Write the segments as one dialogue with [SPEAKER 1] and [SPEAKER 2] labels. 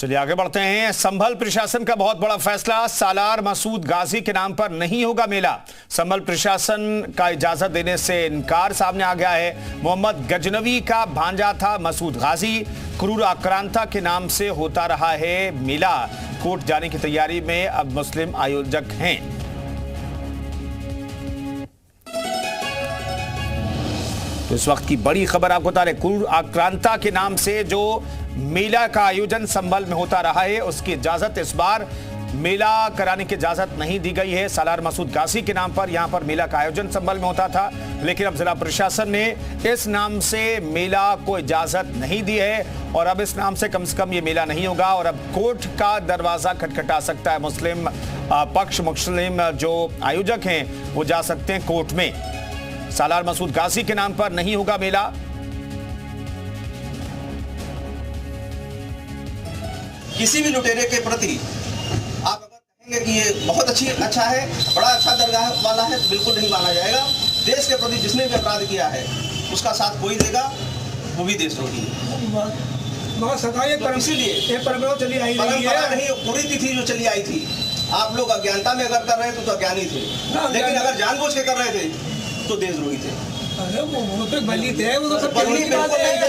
[SPEAKER 1] चलिए आगे बढ़ते हैं। संभल प्रशासन का बहुत बड़ा फैसला, सालार मसूद गाजी के नाम पर नहीं होगा मेला। संभल प्रशासन का इजाजत देने से इनकार सामने आ गया है। मोहम्मद गजनवी का भांजा था मसूद गाजी, क्रूर आक्रांता के नाम से होता रहा है मेला। कोर्ट जाने की तैयारी में अब मुस्लिम आयोजक हैं। तो इस वक्त की बड़ी खबर आपको बता रहे, क्रूर आक्रांता के नाम से जो मेला का आयोजन संभल में होता रहा है, उसकी इजाजत इस बार मेला कराने की इजाजत नहीं दी गई है। सालार मसूद गाजी के नाम पर यहां पर मेला का आयोजन संभल में होता था, लेकिन अब जिला प्रशासन ने इस नाम से मेला को इजाजत नहीं दी है और अब इस नाम से कम ये मेला नहीं होगा और अब कोर्ट का दरवाजा खटखटा सकता है। मुस्लिम पक्ष, मुस्लिम जो आयोजक हैं वो जा सकते हैं कोर्ट में। सालार मसूद गाजी के नाम पर नहीं होगा मेला।
[SPEAKER 2] किसी भी लुटेरे के प्रति आप अगर कहेंगे कि ये बहुत अच्छा है, बड़ा अच्छा दरगाह वाला है, तो बिल्कुल नहीं माना जाएगा। देश के प्रति जिसने भी अपराध किया है उसका साथ कोई देगा, वो भी देशद्रोही है। इसीलिए परंपरा नहीं, पूरी तिथि जो चली आई थी, आप लोग अज्ञानता में अगर कर रहे थे तो अज्ञानी थे, लेकिन अगर जानबूझ के कर रहे थे तो देशद्रोही थे।
[SPEAKER 3] वो तो बली थे, वो तो सब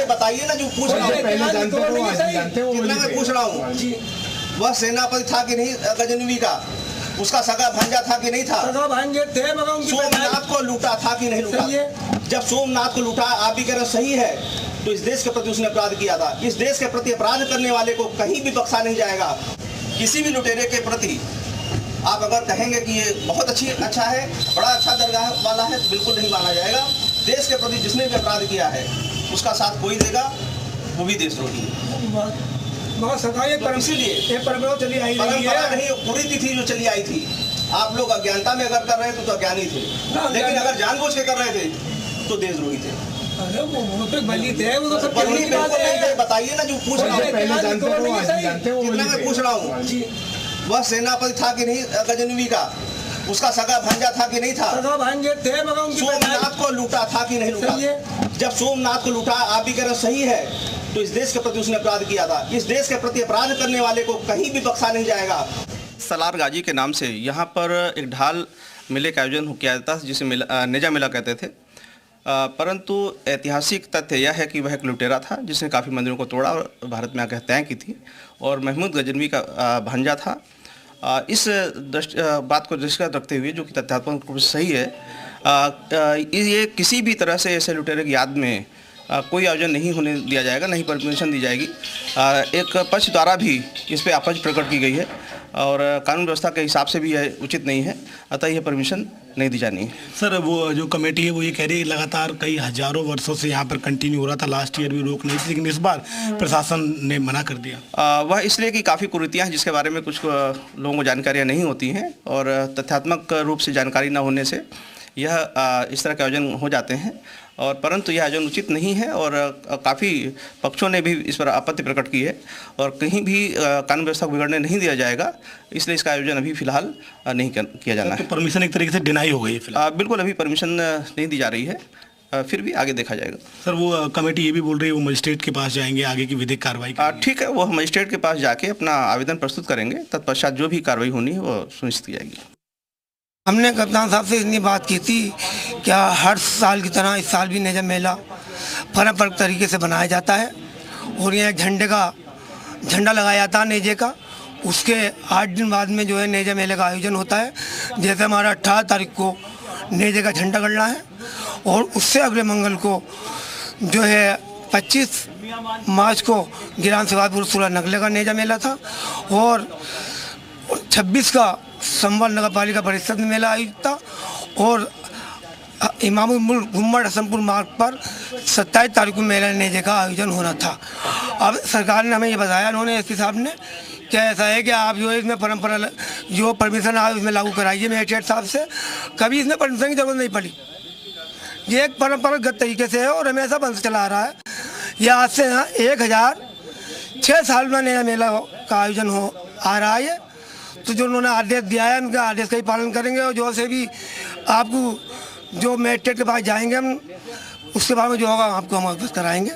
[SPEAKER 2] बताइए ना, जो पूछ रहा हूँ, मैं पूछ रहा हूँ, वह सेनापति था कि नहीं गजनवी का? उसका सगा भांजा था कि नहीं था?
[SPEAKER 3] भांजे थे, मगर
[SPEAKER 2] सोमनाथ को लूटा था कि नहीं लूटा? जब सोमनाथ को लूटा, आप भी कह रहे सही है, तो इस देश के प्रति उसने अपराध किया था। इस देश के प्रति अपराध करने वाले को कहीं भी बख्शा नहीं जाएगा। किसी भी लुटेरे के प्रति आप अगर कहेंगे कि ये बहुत अच्छा है, बड़ा अच्छा दरगाह वाला है, तो बिल्कुल नहीं माना जाएगा। देश के प्रति जिसने भी अपराध किया है उसका साथ कोई देगा, वो भी देशद्रोही है। इसीलिए परंपरा नहीं, पूरी तिथि जो चली आई थी, आप लोग अज्ञानता में अगर कर रहे थे तो अज्ञानी थे, लेकिन अगर जानबूझ के कर रहे थे तो देशद्रोही थे।
[SPEAKER 3] वो तो बली थे, वो तो सब
[SPEAKER 2] बताइए ना, जो पूछ रहा हूँ, मैं पूछ रहा हूँ, वह सेनापति था कि नहीं गजनवी का? उसका सगा भांजा था कि नहीं था?
[SPEAKER 3] भांजे थे, मगर
[SPEAKER 2] सोमनाथ को लूटा था कि नहीं लूटा? जब सोमनाथ को लूटा, आप भी कह रहे सही है, तो इस देश के प्रति उसने अपराध किया था। इस देश के प्रति अपराध करने वाले को कहीं भी बख्शा नहीं जाएगा।
[SPEAKER 4] सालार गाजी के नाम से यहाँ पर एक ढाल मेले का आयोजन किया जाता था, जिसे नेजा मेला कहते थे। परंतु ऐतिहासिक तथ्य यह है कि वह एक लुटेरा था जिसने काफ़ी मंदिरों को तोड़ा और भारत में आकर हत्याएं की थी, और महमूद गजनवी का भांजा था। इस बात को दृष्टिगत रखते हुए, जो कि तथ्यात्मक रूप से सही है, ये किसी भी तरह से ऐसे लुटेरे की याद में कोई आयोजन नहीं होने दिया जाएगा, नहीं परमिशन दी जाएगी। एक पक्ष द्वारा भी इस पर आपत्ति प्रकट की गई है और कानून व्यवस्था के हिसाब से भी यह उचित नहीं है, अतः यह परमिशन नहीं दी जानी है।
[SPEAKER 5] सर, वो जो कमेटी है वो ये कह रही है लगातार कई हजारों वर्षों से यहाँ पर कंटिन्यू हो रहा था, लास्ट ईयर भी रोक नहीं थी, लेकिन इस बार प्रशासन ने मना कर दिया।
[SPEAKER 4] वह इसलिए कि काफ़ी कुरीतियाँ हैं जिसके बारे में कुछ लोगों को जानकारियाँ नहीं होती हैं, और तथ्यात्मक रूप से जानकारी न होने से यह इस तरह के आयोजन हो जाते हैं, और परंतु यह आयोजन उचित नहीं है और काफ़ी पक्षों ने भी इस पर आपत्ति प्रकट की है, और कहीं भी कानून व्यवस्था को बिगड़ने नहीं दिया जाएगा, इसलिए इसका आयोजन अभी फिलहाल नहीं किया जाना है।
[SPEAKER 5] परमिशन एक तरीके से डिनाई हो गई है फिलहाल?
[SPEAKER 4] बिल्कुल, अभी परमिशन नहीं दी जा रही है, फिर भी आगे देखा जाएगा।
[SPEAKER 5] सर, वो कमेटी ये भी बोल रही है वो मजिस्ट्रेट के पास जाएंगे, आगे की विधिक कार्रवाई।
[SPEAKER 4] ठीक है, वो मजिस्ट्रेट के पास जाके अपना आवेदन प्रस्तुत करेंगे, तत्पश्चात जो भी कार्रवाई होनी है वो सुनिश्चित की जाएगी।
[SPEAKER 3] हमने कप्तान साहब से इतनी बात की थी, क्या हर साल की तरह इस साल भी नेजा मेला पारंपरिक तरीके से बनाया जाता है, और यहाँ झंडा लगाया जाता है नेजे का। उसके 8 दिन बाद में जो है नेजा मेले का आयोजन होता है। जैसे हमारा 18 तारीख को नेजे का झंडा गड़ना है, और उससे अगले मंगल को जो है 25 मार्च को गिरान सिवादपुर सूला नगले का नेजा मेला था, और 26 का संभल नगर पालिका परिषद में मेला आयोजित था, और इमामुल मुल्क घुम्मट हसनपुर मार्ग पर 27 तारीख को मेला नेजे का आयोजन होना था। अब सरकार ने हमें ये बताया, उन्होंने एसपी साहब ने, क्या ऐसा है कि आप जो है इसमें परंपरा जो परमिशन आए उसमें लागू कराइए मजिस्ट्रेट साहब से। कभी इसमें परमिशन की जरूरत नहीं पड़ी, ये एक परंपरागत तरीके से है और हमेशा बंद चला आ रहा है। यह आज से 1006 साल में नया मेला का आयोजन हो आ रहा है। तो जो उन्होंने आदेश दिया है उनका आदेश का ही पालन करेंगे, और जो से भी आपको जो मजिस्ट्रेट के पास जाएंगे हम, उसके बाद में जो होगा आपको हम अवगत कराएंगे।